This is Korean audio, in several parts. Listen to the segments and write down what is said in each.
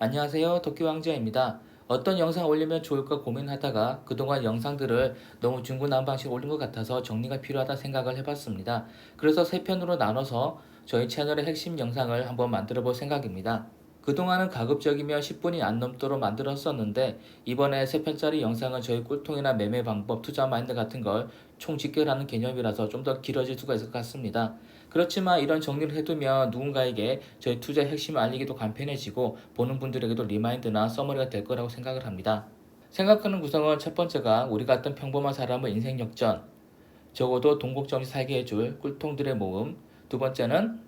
안녕하세요. 도끼왕자입니다. 어떤 영상 올리면 좋을까 고민하다가 그동안 영상들을 너무 중구난방식으로 올린 것 같아서 정리가 필요하다 생각을 해봤습니다. 그래서 세 편으로 나눠서 저희 채널의 핵심 영상을 한번 만들어 볼 생각입니다. 그동안은 가급적이면 10분이 안 넘도록 만들었었는데 이번에 3편짜리 영상은 저희 꿀통이나 매매 방법, 투자 마인드 같은 걸 총 집계하는 개념이라서 좀 더 길어질 수가 있을 것 같습니다. 그렇지만 이런 정리를 해두면 누군가에게 저희 투자의 핵심을 알리기도 간편해지고 보는 분들에게도 리마인드나 서머리가 될 거라고 생각을 합니다. 생각하는 구성은 첫 번째가 우리 같은 평범한 사람의 인생 역전, 적어도 동국정시 살게 해줄 꿀통들의 모음. 두 번째는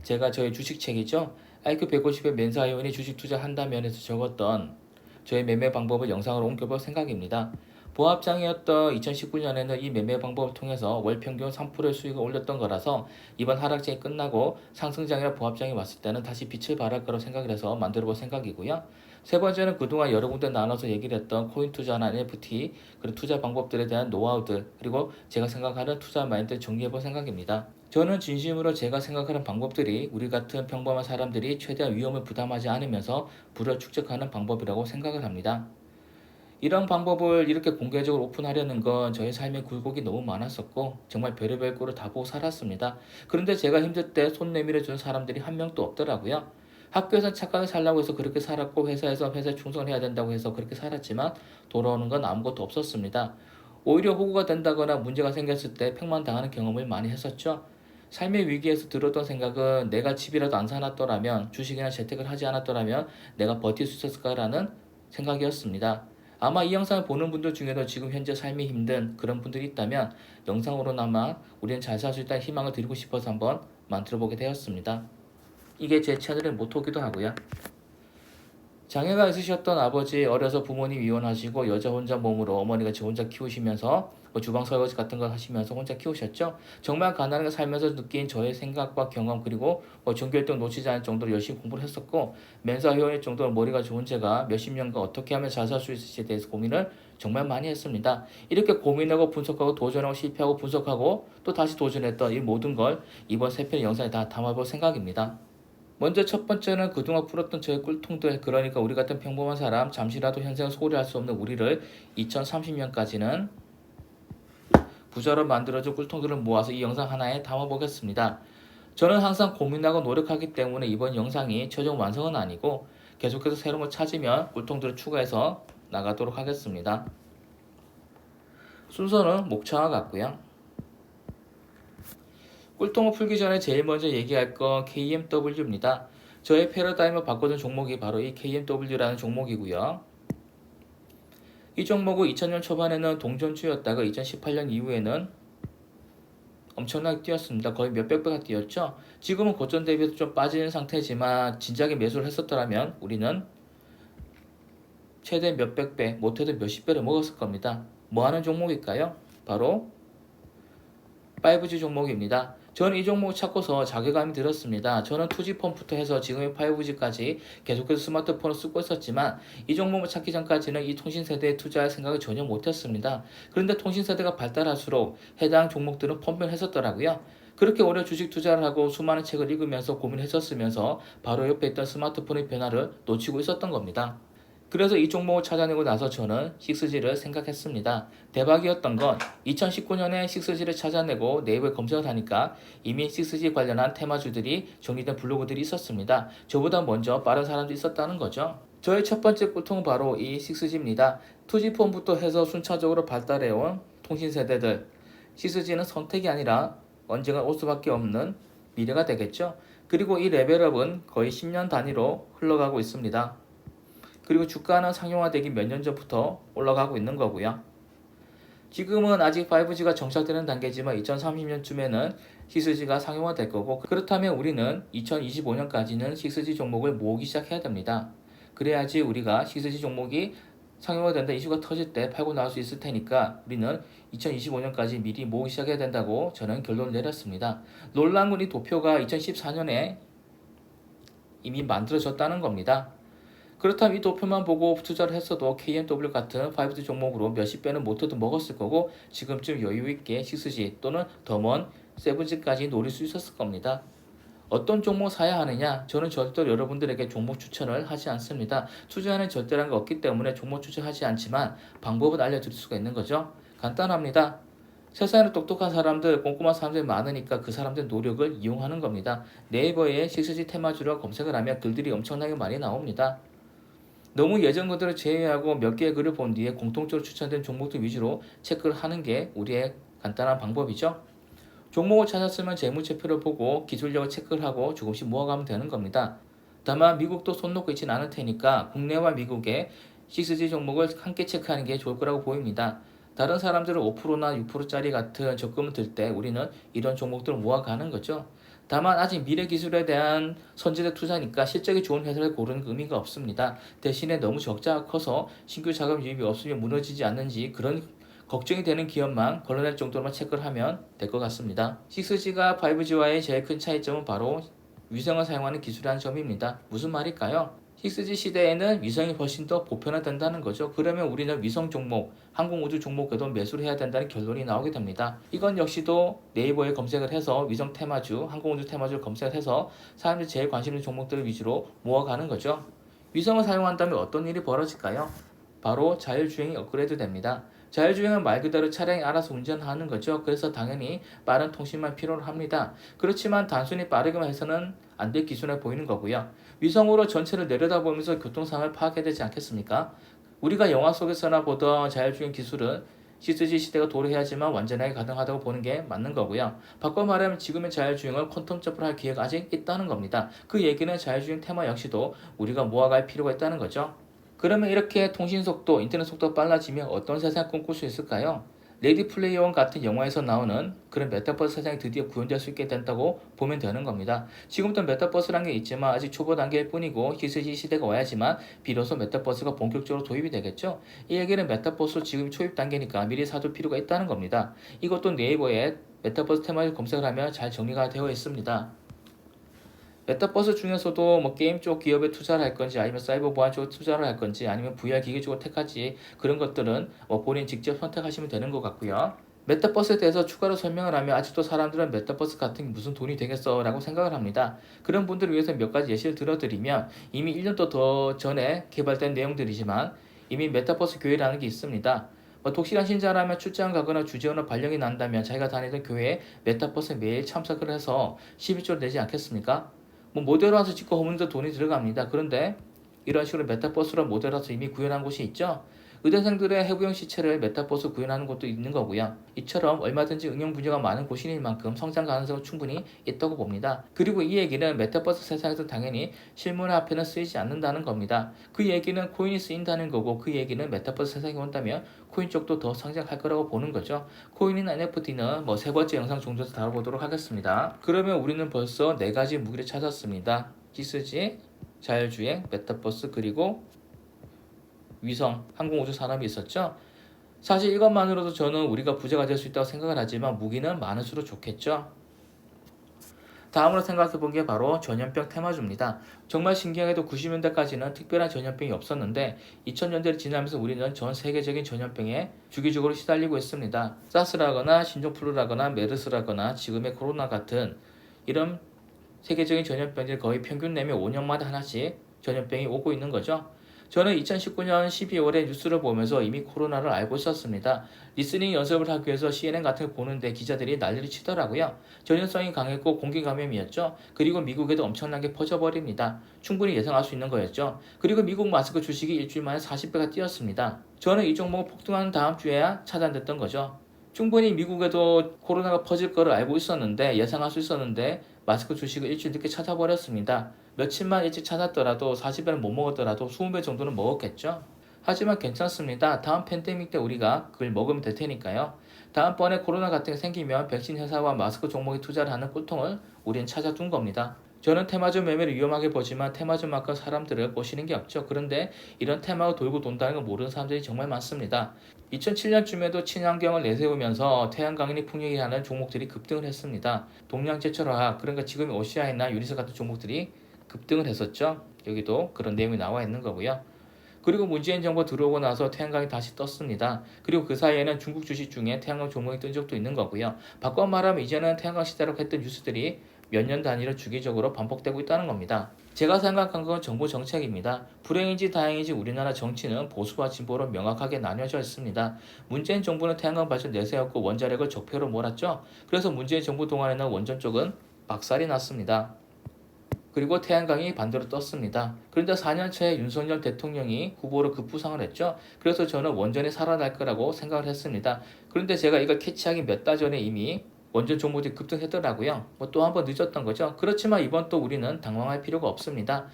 제가 저희 주식책이죠. IQ 150의 멘사회원이 주식 투자한다면에서 적었던 저의 매매 방법을 영상으로 옮겨볼 생각입니다. 보합장이었던 2019년에는 이 매매 방법을 통해서 월 평균 3%의 수익을 올렸던 거라서 이번 하락장이 끝나고 상승장이나 보합장이 왔을 때는 다시 빛을 발할 거라고 생각을 해서 만들어 볼 생각이고요. 세 번째는 그동안 여러 군데 나눠서 얘기를 했던 코인 투자나 NFT, 그리고 투자 방법들에 대한 노하우들, 그리고 제가 생각하는 투자 마인드를 정리해 볼 생각입니다. 저는 진심으로 제가 생각하는 방법들이 우리 같은 평범한 사람들이 최대한 위험을 부담하지 않으면서 불을 축적하는 방법이라고 생각을 합니다. 이런 방법을 이렇게 공개적으로 오픈하려는 건 저의 삶에 굴곡이 너무 많았었고 정말 별의별 꼴을 다 보고 살았습니다. 그런데 제가 힘들 때 손 내밀어 주는 사람들이 한 명도 없더라고요. 학교에서 착하게 살라고 해서 그렇게 살았고 회사에서 회사에 충성해야 된다고 해서 그렇게 살았지만 돌아오는 건 아무것도 없었습니다. 오히려 호구가 된다거나 문제가 생겼을 때 팽만당하는 경험을 많이 했었죠. 삶의 위기에서 들었던 생각은 내가 집이라도 안 사놨더라면 주식이나 재테크를 하지 않았더라면 내가 버틸 수 있었을까라는 생각이었습니다. 아마 이 영상을 보는 분들 중에도 지금 현재 삶이 힘든 그런 분들이 있다면 영상으로나마 우리는 잘 살 수 있다는 희망을 드리고 싶어서 한번 만들어 보게 되었습니다. 이게 제 채널의 모토기도 하고요. 장애가 있으셨던 아버지, 어려서 부모님 이혼하시고 여자 혼자 몸으로 어머니가 저 혼자 키우시면서 주방 설거지 같은 걸 하시면서 혼자 키우셨죠. 정말 가난하게 살면서 느낀 저의 생각과 경험, 그리고 종교 활동 놓치지 않을 정도로 열심히 공부를 했었고 멘사 회원일 정도로 머리가 좋은 제가 몇십 년간 어떻게 하면 잘 살 수 있을지에 대해서 고민을 정말 많이 했습니다. 이렇게 고민하고 분석하고 도전하고 실패하고 분석하고 또 다시 도전했던 이 모든 걸 이번 세 편의 영상에 다 담아볼 생각입니다. 먼저 첫 번째는 그동안 풀었던 저의 꿀통들, 그러니까 우리 같은 평범한 사람, 잠시라도 현생을 소홀히 할 수 없는 우리를 2030년까지는 부자로 만들어줄 꿀통들을 모아서 이 영상 하나에 담아보겠습니다. 저는 항상 고민하고 노력하기 때문에 이번 영상이 최종 완성은 아니고 계속해서 새로운 걸 찾으면 꿀통들을 추가해서 나가도록 하겠습니다. 순서는 목차와 같고요. 꿀통을 풀기 전에 제일 먼저 얘기할 건 KMW입니다. 저의 패러다임을 바꿔준 종목이 바로 이 KMW라는 종목이고요. 이 종목은 2000년 초반에는 동전주였다가 2018년 이후에는 엄청나게 뛰었습니다. 거의 몇백 배가 뛰었죠. 지금은 고점 대비해서 좀 빠지는 상태지만 진작에 매수를 했었더라면 우리는 최대 몇백 배, 못해도 몇십 배를 먹었을 겁니다. 뭐 하는 종목일까요? 바로 5G 종목입니다. 저는 이 종목을 찾고서 자괴감이 들었습니다. 저는 2G폰부터 해서 지금의 5G까지 계속해서 스마트폰을 쓰고 있었지만 이 종목을 찾기 전까지는 이 통신세대에 투자할 생각을 전혀 못했습니다. 그런데 통신세대가 발달할수록 해당 종목들은 펌핑했었더라고요. 그렇게 오래 주식 투자를 하고 수많은 책을 읽으면서 고민했었으면서 바로 옆에 있던 스마트폰의 변화를 놓치고 있었던 겁니다. 그래서 이 종목을 찾아내고 나서 저는 6G를 생각했습니다. 대박이었던 건 2019년에 6G를 찾아내고 네이버에 검색을 하니까 이미 6G 관련한 테마주들이 정리된 블로그들이 있었습니다. 저보다 먼저 빠른 사람도 있었다는 거죠. 저의 첫 번째 꿀통은 바로 이 6G입니다. 2G폰부터 해서 순차적으로 발달해온 통신세대들. 6G는 선택이 아니라 언젠가 올 수밖에 없는 미래가 되겠죠. 그리고 이 레벨업은 거의 10년 단위로 흘러가고 있습니다. 그리고 주가는 상용화되기 몇 년 전부터 올라가고 있는 거고요. 지금은 아직 5G가 정착되는 단계지만 2030년쯤에는 6G가 상용화될 거고, 그렇다면 우리는 2025년까지는 6G 종목을 모으기 시작해야 됩니다. 그래야지 우리가 6G 종목이 상용화된다 이슈가 터질 때 팔고 나올 수 있을 테니까 우리는 2025년까지 미리 모으기 시작해야 된다고 저는 결론을 내렸습니다. 놀라운 건 이 도표가 2014년에 이미 만들어졌다는 겁니다. 그렇다면 이 도표만 보고 투자를 했어도 KMW 같은 5G 종목으로 몇십 배는 못해도 먹었을 거고 지금쯤 여유있게 6G 또는 더 먼 7G까지 노릴 수 있었을 겁니다. 어떤 종목 사야 하느냐? 저는 절대로 여러분들에게 종목 추천을 하지 않습니다. 투자하는 절대란 게 없기 때문에 종목 추천하지 않지만 방법은 알려드릴 수가 있는 거죠. 간단합니다. 세상에 똑똑한 사람들, 꼼꼼한 사람들이 많으니까 그 사람들의 노력을 이용하는 겁니다. 네이버에 식스지 테마주로 검색을 하면 글들이 엄청나게 많이 나옵니다. 너무 예전 것들을 제외하고 몇 개의 글을 본 뒤에 공통적으로 추천된 종목들 위주로 체크를 하는 게 우리의 간단한 방법이죠. 종목을 찾았으면 재무제표를 보고 기술력을 체크를 하고 조금씩 모아가면 되는 겁니다. 다만 미국도 손 놓고 있지는 않을 테니까 국내와 미국의 CXG 종목을 함께 체크하는 게 좋을 거라고 보입니다. 다른 사람들은 5%나 6%짜리 같은 적금을 들 때 우리는 이런 종목들을 모아가는 거죠. 다만 아직 미래 기술에 대한 선제적 투자니까 실적이 좋은 회사를 고르는 의미가 없습니다. 대신에 너무 적자가 커서 신규 자금 유입이 없으면 무너지지 않는지 그런 걱정이 되는 기업만 걸러낼 정도로만 체크를 하면 될 것 같습니다. 6G가 5G와의 제일 큰 차이점은 바로 위성을 사용하는 기술이라는 점입니다. 무슨 말일까요? 6G 시대에는 위성이 훨씬 더 보편화된다는 거죠. 그러면 우리는 위성 종목, 항공우주 종목에도 매수를 해야 된다는 결론이 나오게 됩니다. 이건 역시도 네이버에 검색을 해서 위성 테마주, 항공우주 테마주를 검색을 해서 사람들이 제일 관심 있는 종목들을 위주로 모아가는 거죠. 위성을 사용한다면 어떤 일이 벌어질까요? 바로 자율주행이 업그레이드 됩니다. 자율주행은 말 그대로 차량이 알아서 운전하는 거죠. 그래서 당연히 빠른 통신만 필요로 합니다. 그렇지만 단순히 빠르게만 해서는 안 될 기술에 보이는 거고요. 위성으로 전체를 내려다보면서 교통 상황을 파악해야 되지 않겠습니까? 우리가 영화 속에서나 보던 자율주행 기술은 6G 시대가 도래해야지만 완전하게 가능하다고 보는 게 맞는 거고요. 바꿔 말하면 지금의 자율주행을 퀀텀 점프를 할 기회가 아직 있다는 겁니다. 그 얘기는 자율주행 테마 역시도 우리가 모아갈 필요가 있다는 거죠. 그러면 이렇게 통신속도, 인터넷 속도가 빨라지면 어떤 세상을 꿈꿀 수 있을까요? 레디 플레이어 원 같은 영화에서 나오는 그런 메타버스 세상이 드디어 구현될 수 있게 된다고 보면 되는 겁니다. 지금부터 메타버스라는 게 있지만 아직 초보 단계일 뿐이고 희스지 시대가 와야지만 비로소 메타버스가 본격적으로 도입이 되겠죠. 이 얘기는 메타버스 지금 초입 단계니까 미리 사둘 필요가 있다는 겁니다. 이것도 네이버에 메타버스 테마를 검색을 하면 잘 정리가 되어 있습니다. 메타버스 중에서도 뭐 게임 쪽 기업에 투자를 할 건지 아니면 사이버 보안 쪽에 투자를 할 건지 아니면 VR 기기 쪽을 택할지 그런 것들은 뭐 본인 직접 선택하시면 되는 것 같고요. 메타버스에 대해서 추가로 설명을 하면 아직도 사람들은 메타버스 같은 게 무슨 돈이 되겠어 라고 생각을 합니다. 그런 분들을 위해서 몇 가지 예시를 들어드리면 이미 1년도 더 전에 개발된 내용들이지만 이미 메타버스 교회라는 게 있습니다. 독실한 신자라면 출장 가거나 주재원으로 발령이 난다면 자기가 다니던 교회에 메타버스에 매일 참석을 해서 11조를 내지 않겠습니까? 모델 와서 짓고 허문에도 돈이 들어갑니다. 그런데 이런 식으로 메타버스로 모델 와서 이미 구현한 곳이 있죠. 의대생들의 해부형 시체를 메타버스 구현하는 곳도 있는 거고요. 이처럼 얼마든지 응용 분야가 많은 곳인 만큼 성장 가능성은 충분히 있다고 봅니다. 그리고 이 얘기는 메타버스 세상에서 당연히 실물 앞에는 쓰이지 않는다는 겁니다. 그 얘기는 코인이 쓰인다는 거고 그 얘기는 메타버스 세상에 온다면 코인 쪽도 더 성장할 거라고 보는 거죠. 코인이나 NFT는 세 번째 영상 정도에서 다뤄보도록 하겠습니다. 그러면 우리는 벌써 4가지 무기를 찾았습니다. 기스지, 자율주행, 메타버스 그리고 위성, 항공우주 산업이 있었죠. 사실 이것만으로도 저는 우리가 부자가 될 수 있다고 생각을 하지만 무기는 많을수록 좋겠죠. 다음으로 생각해본 게 바로 전염병 테마주입니다. 정말 신기하게도 90년대까지는 특별한 전염병이 없었는데 2000년대를 지나면서 우리는 전 세계적인 전염병에 주기적으로 시달리고 있습니다. 사스라거나 신종플루라거나 메르스라거나 지금의 코로나 같은 이런 세계적인 전염병들이 거의 평균 내면 5년마다 하나씩 전염병이 오고 있는 거죠. 저는 2019년 12월에 뉴스를 보면서 이미 코로나를 알고 있었습니다. 리스닝 연습을 하기 위해서 CNN 같은 걸 보는데 기자들이 난리를 치더라고요. 전염성이 강했고 공기 감염이었죠. 그리고 미국에도 엄청나게 퍼져버립니다. 충분히 예상할 수 있는 거였죠. 그리고 미국 마스크 주식이 일주일 만에 40배가 뛰었습니다. 저는 이 종목은 폭등하는 다음 주에야 차단됐던 거죠. 충분히 미국에도 코로나가 퍼질 거를 알고 있었는데 예상할 수 있었는데 마스크 주식을 일주일 늦게 찾아버렸습니다. 며칠만 일찍 찾았더라도 40배는 못 먹었더라도 20배 정도는 먹었겠죠. 하지만 괜찮습니다. 다음 팬데믹 때 우리가 그걸 먹으면 될 테니까요. 다음번에 코로나 같은 게 생기면 백신 회사와 마스크 종목에 투자를 하는 꿀통을 우리는 찾아둔 겁니다. 저는 테마주 매매를 위험하게 보지만 테마주만큼 사람들을 꼬시는 게 없죠. 그런데 이런 테마가 돌고 돈다는 걸 모르는 사람들이 정말 많습니다. 2007년쯤에도 친환경을 내세우면서 태양광이 풍력이라는 종목들이 급등을 했습니다. 동양제철화학, 그러니까 지금의 OCI나 유리사 같은 종목들이 급등을 했었죠. 여기도 그런 내용이 나와 있는 거고요. 그리고 문재인 정부 들어오고 나서 태양광이 다시 떴습니다. 그리고 그 사이에는 중국 주식 중에 태양광 종목이 뜬 적도 있는 거고요. 바꿔 말하면 이제는 태양광 시대라고 했던 뉴스들이 몇 년 단위로 주기적으로 반복되고 있다는 겁니다. 제가 생각한 건 정부 정책입니다. 불행인지 다행인지 우리나라 정치는 보수와 진보로 명확하게 나뉘어져 있습니다. 문재인 정부는 태양광 발전 내세웠고 원자력을 적폐로 몰았죠. 그래서 문재인 정부 동안에는 원전 쪽은 박살이 났습니다. 그리고 태양광이 반대로 떴습니다. 그런데 4년 차에 윤석열 대통령이 후보로 급부상을 했죠. 그래서 저는 원전이 살아날 거라고 생각을 했습니다. 그런데 제가 이걸 캐치하기 몇 달 전에 이미 원전 종목이 급등했더라고요. 또 한 번 늦었던 거죠. 그렇지만 이번 또 우리는 당황할 필요가 없습니다.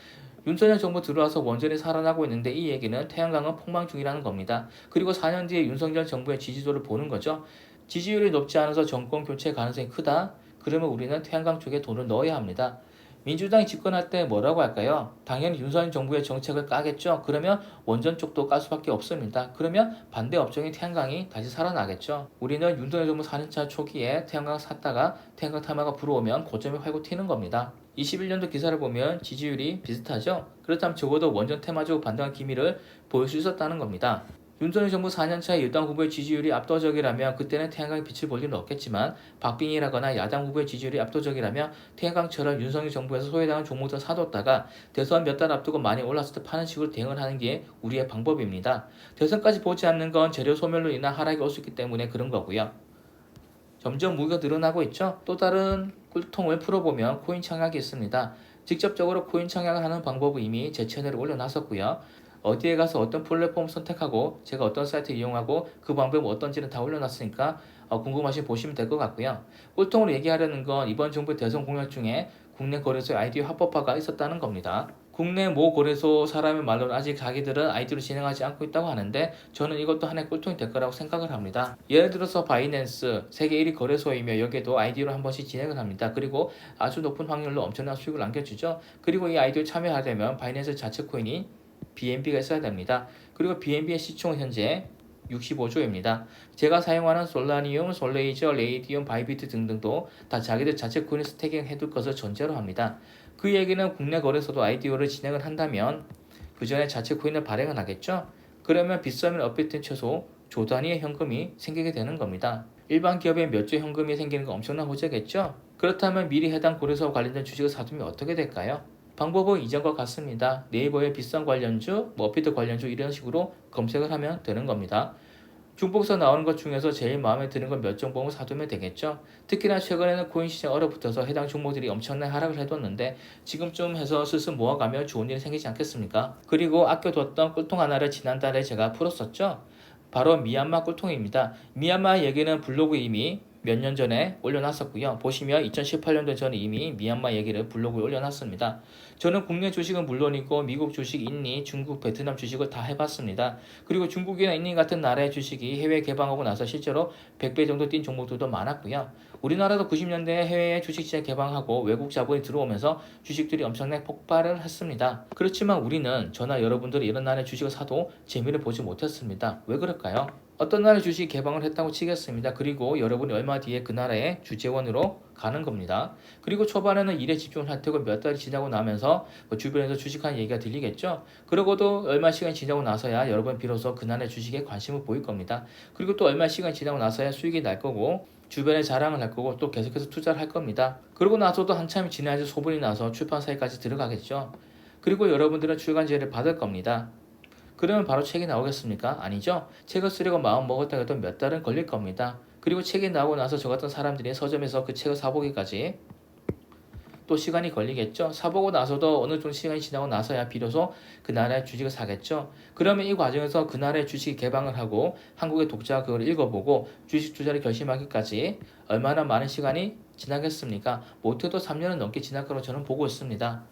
윤석열 정부 들어와서 원전이 살아나고 있는데 이 얘기는 태양광은 폭망 중이라는 겁니다. 그리고 4년 뒤에 윤석열 정부의 지지도를 보는 거죠. 지지율이 높지 않아서 정권 교체 가능성이 크다? 그러면 우리는 태양광 쪽에 돈을 넣어야 합니다. 민주당이 집권할 때 뭐라고 할까요? 당연히 윤석열 정부의 정책을 까겠죠. 그러면 원전 쪽도 깔 수밖에 없습니다. 그러면 반대 업종인 태양광이 다시 살아나겠죠. 우리는 윤석열 정부 4년차 초기에 태양광 샀다가 태양광 타마가 불어오면 고점이 활고 튀는 겁니다. 21년도 기사를 보면 지지율이 비슷하죠. 그렇다면 적어도 원전 테마적 반등한 기미를 보일 수 있었다는 겁니다. 윤석열 정부 4년차 여당 후보의 지지율이 압도적이라면 그때는 태양광이 빛을 볼 일은 없겠지만 박빙이라거나 야당 후보의 지지율이 압도적이라면 태양광처럼 윤석열 정부에서 소외당한 종목들 사뒀다가 대선 몇 달 앞두고 많이 올랐을 때 파는 식으로 대응을 하는 게 우리의 방법입니다. 대선까지 보지 않는 건 재료 소멸로 인한 하락이 올 수 있기 때문에 그런 거고요. 점점 무기가 늘어나고 있죠. 또 다른 꿀통을 풀어보면 코인 청약이 있습니다. 직접적으로 코인 청약을 하는 방법은 이미 제 채널에 올려놨었고요. 어디에 가서 어떤 플랫폼 선택하고 제가 어떤 사이트 이용하고 그 방법이 어떤지는 다 올려놨으니까 궁금하시면 보시면 될 것 같고요. 꿀통으로 얘기하려는 건 이번 정부의 대선 공약 중에 국내 거래소의 아이디어 합법화가 있었다는 겁니다. 국내 모 거래소 사람의 말로는 아직 자기들은 아이디어를 진행하지 않고 있다고 하는데 저는 이것도 하나의 꿀통이 될 거라고 생각을 합니다. 예를 들어서 바이낸스 세계 1위 거래소이며 여기에도 아이디어를 한 번씩 진행을 합니다. 그리고 아주 높은 확률로 엄청난 수익을 남겨주죠. 그리고 이 아이디어에 참여하려면 바이낸스 자체 코인이 BNB가 있어야 됩니다. 그리고 BNB의 시총은 현재 65조입니다. 제가 사용하는 솔라니움, 솔레이저, 레이디움, 바이비트 등등도 다 자기들 자체 코인을 스태킹 해둘 것을 전제로 합니다. 그 얘기는 국내 거래소도 아이디어를 진행을 한다면 그 전에 자체 코인을 발행을 하겠죠? 그러면 빗썸을 업비트는 최소 조 단위의 현금이 생기게 되는 겁니다. 일반 기업에 몇 조 현금이 생기는 건 엄청난 호재겠죠? 그렇다면 미리 해당 거래소와 관련된 주식을 사두면 어떻게 될까요? 방법은 이전과 같습니다. 네이버에 비싼 관련주, 업비트 관련주 이런 식으로 검색을 하면 되는 겁니다. 중복서 나오는 것 중에서 제일 마음에 드는 건 몇 종목을 사두면 되겠죠. 특히나 최근에는 코인 시장 얼어붙어서 해당 종목들이 엄청난 하락을 해뒀는데 지금쯤 해서 슬슬 모아가면 좋은 일이 생기지 않겠습니까? 그리고 아껴뒀던 꿀통 하나를 지난달에 제가 풀었었죠. 바로 미얀마 꿀통입니다. 미얀마 얘기는 블로그 이미 몇 년 전에 올려놨었고요. 보시면 2018년도 전에 이미 미얀마 얘기를 블로그에 올려놨습니다. 저는 국내 주식은 물론이고 미국 주식, 인니, 중국, 베트남 주식을 다 해봤습니다. 그리고 중국이나 인니 같은 나라의 주식이 해외 개방하고 나서 실제로 100배 정도 뛴 종목들도 많았고요. 우리나라도 90년대에 해외 주식시장 개방하고 외국 자본이 들어오면서 주식들이 엄청나게 폭발을 했습니다. 그렇지만 우리는 저나 여러분들이 이런 나라의 주식을 사도 재미를 보지 못했습니다. 왜 그럴까요? 어떤 나라의 주식이 개방을 했다고 치겠습니다. 그리고 여러분이 얼마 뒤에 그 나라의 주재원으로 가는 겁니다. 그리고 초반에는 일에 집중을 할 테고 몇 달이 지나고 나면서 주변에서 주식하는 얘기가 들리겠죠. 그러고도 얼마 시간이 지나고 나서야 여러분 비로소 그 나라의 주식에 관심을 보일 겁니다. 그리고 또 얼마 시간이 지나고 나서야 수익이 날 거고 주변에 자랑을 할 거고 또 계속해서 투자를 할 겁니다. 그러고 나서도 한참이 지나야지 소문이 나서 출판사에까지 들어가겠죠. 그리고 여러분들은 출간제를 받을 겁니다. 그러면 바로 책이 나오겠습니까? 아니죠. 책을 쓰려고 마음 먹었다 해도 몇 달은 걸릴 겁니다. 그리고 책이 나오고 나서 저 같은 사람들이 서점에서 그 책을 사보기까지 또 시간이 걸리겠죠. 사보고 나서도 어느 정도 시간이 지나고 나서야 비로소 그 나라의 주식을 사겠죠. 그러면 이 과정에서 그 나라의 주식이 개방을 하고 한국의 독자가 그걸 읽어보고 주식 투자를 결심하기까지 얼마나 많은 시간이 지나겠습니까? 못해도 3년은 넘게 지날 거라고 저는 보고 있습니다.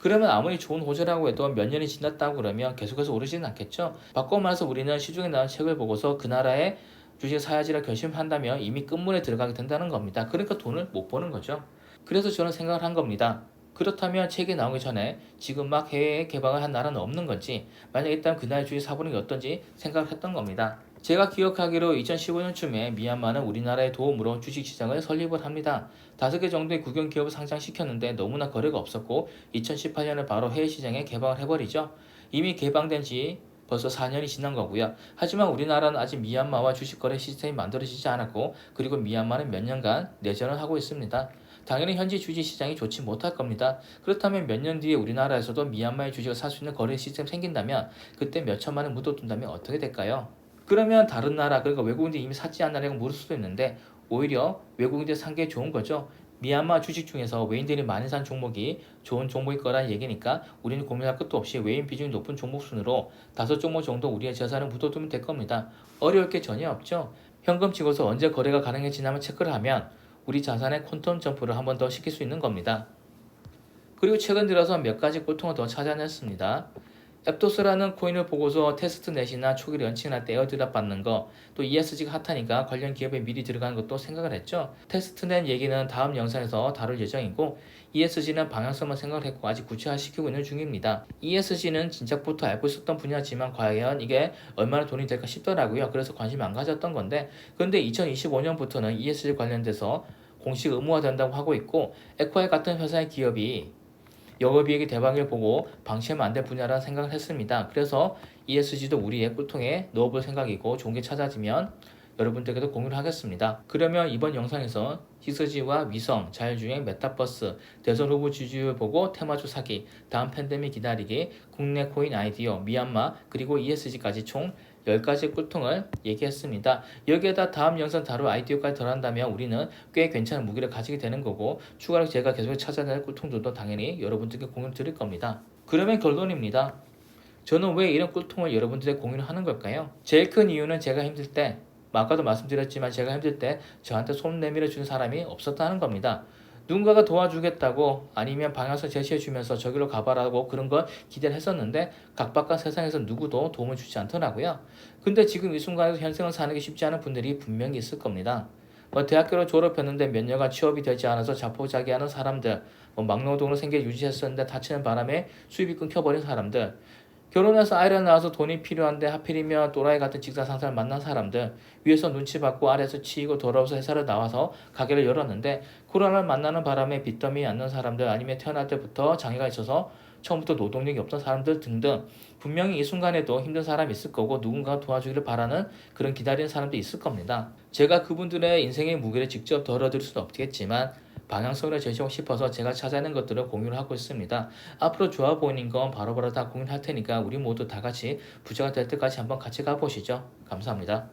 그러면 아무리 좋은 호재라고 해도 몇 년이 지났다고 그러면 계속해서 오르지는 않겠죠. 바꿔 말해서 우리는 시중에 나온 책을 보고서 그 나라의 주식 사야지를 결심한다면 이미 끝물에 들어가게 된다는 겁니다. 그러니까 돈을 못 버는 거죠. 그래서 저는 생각을 한 겁니다. 그렇다면 책이 나오기 전에 지금 막 해외에 개방을 한 나라는 없는 건지 만약에 있다면 그 나라의 주식 사보는 게 어떤지 생각을 했던 겁니다. 제가 기억하기로 2015년쯤에 미얀마는 우리나라의 도움으로 주식시장을 설립을 합니다. 5개 정도의 국영 기업을 상장시켰는데 너무나 거래가 없었고 2018년에 바로 해외 시장에 개방을 해버리죠. 이미 개방된 지 벌써 4년이 지난 거고요. 하지만 우리나라는 아직 미얀마와 주식 거래 시스템이 만들어지지 않았고 그리고 미얀마는 몇 년간 내전을 하고 있습니다. 당연히 현지 주식 시장이 좋지 못할 겁니다. 그렇다면 몇 년 뒤에 우리나라에서도 미얀마의 주식을 살 수 있는 거래 시스템이 생긴다면 그때 몇 천만 원 묻어둔다면 어떻게 될까요? 그러면 다른 나라, 그러니까 외국인들이 이미 샀지 않나라고 물을 수도 있는데 오히려 외국인들 산 게 좋은 거죠. 미얀마 주식 중에서 외인들이 많이 산 종목이 좋은 종목일 거란 얘기니까 우리는 고민할 것도 없이 외인 비중이 높은 종목 순으로 5종목 정도 우리의 재산을 묻어두면 될 겁니다. 어려울 게 전혀 없죠. 현금 찍어서 언제 거래가 가능해지냐만 체크를 하면 우리 자산의 퀀텀 점프를 한 번 더 시킬 수 있는 겁니다. 그리고 최근 들어서 몇 가지 꼴통을 더 찾아냈습니다. 앱토스라는 코인을 보고서 테스트넷이나 초기 런칭할 때 에어드랍 받는 거, 또 ESG가 핫하니까 관련 기업에 미리 들어가는 것도 생각을 했죠. 테스트넷 얘기는 다음 영상에서 다룰 예정이고 ESG는 방향성만 생각을 했고 아직 구체화시키고 있는 중입니다. ESG는 진작부터 알고 있었던 분야지만 과연 이게 얼마나 돈이 될까 싶더라고요. 그래서 관심 안 가졌던 건데 그런데 2025년부터는 ESG 관련돼서 공식 의무화된다고 하고 있고 에콰이 같은 회사의 기업이 영업이익이 대박을 보고 방치하면 안 될 분야라 생각을 했습니다. 그래서 ESG도 우리의 꿀통에 넣어볼 생각이고 좋은 게 찾아지면 여러분들께도 공유를 하겠습니다. 그러면 이번 영상에서 ESG와 위성, 자율주행, 메타버스, 대선 후보 지지율 보고 테마주 사기, 다음 팬데믹 기다리기, 국내 코인 아이디어, 미얀마, 그리고 ESG까지 총 10가지 꿀통을 얘기했습니다. 여기에다 다음 영상 다룰 아이디어까지 더한다면 우리는 꽤 괜찮은 무기를 가지게 되는 거고 추가로 제가 계속 찾아낼 꿀통들도 당연히 여러분들께 공유를 드릴 겁니다. 그러면 결론입니다. 저는 왜 이런 꿀통을 여러분들에게 공유를 하는 걸까요? 제일 큰 이유는 제가 힘들 때, 아까도 말씀드렸지만 제가 힘들 때 저한테 손 내밀어 주는 사람이 없었다는 겁니다. 누군가가 도와주겠다고 아니면 방향성 제시해 주면서 저기로 가봐라고 그런 걸 기대를 했었는데 각박한 세상에서 누구도 도움을 주지 않더라고요. 근데 지금 이 순간에도 현생을 사는 게 쉽지 않은 분들이 분명히 있을 겁니다. 대학교를 졸업했는데 몇 년간 취업이 되지 않아서 자포자기하는 사람들, 막노동으로 생계 유지했었는데 다치는 바람에 수입이 끊겨버린 사람들, 결혼해서 아이를 낳아서 돈이 필요한데 하필이면 또라이 같은 직장 상사를 만난 사람들, 위에서 눈치 받고 아래에서 치이고 더러워서 회사를 나와서 가게를 열었는데 코로나를 만나는 바람에 빚더미 않는 사람들, 아니면 태어날 때부터 장애가 있어서 처음부터 노동력이 없던 사람들 등등 분명히 이 순간에도 힘든 사람이 있을 거고 누군가 도와주기를 바라는 그런 기다리는 사람도 있을 겁니다. 제가 그분들의 인생의 무게를 직접 덜어드릴 수는 없겠지만 방향성을 제시하고 싶어서 제가 찾아낸 것들을 공유를 하고 있습니다. 앞으로 좋아 보이는 건 바로바로 다 공유할 테니까 우리 모두 다 같이 부자가 될 때까지 한번 같이 가보시죠. 감사합니다.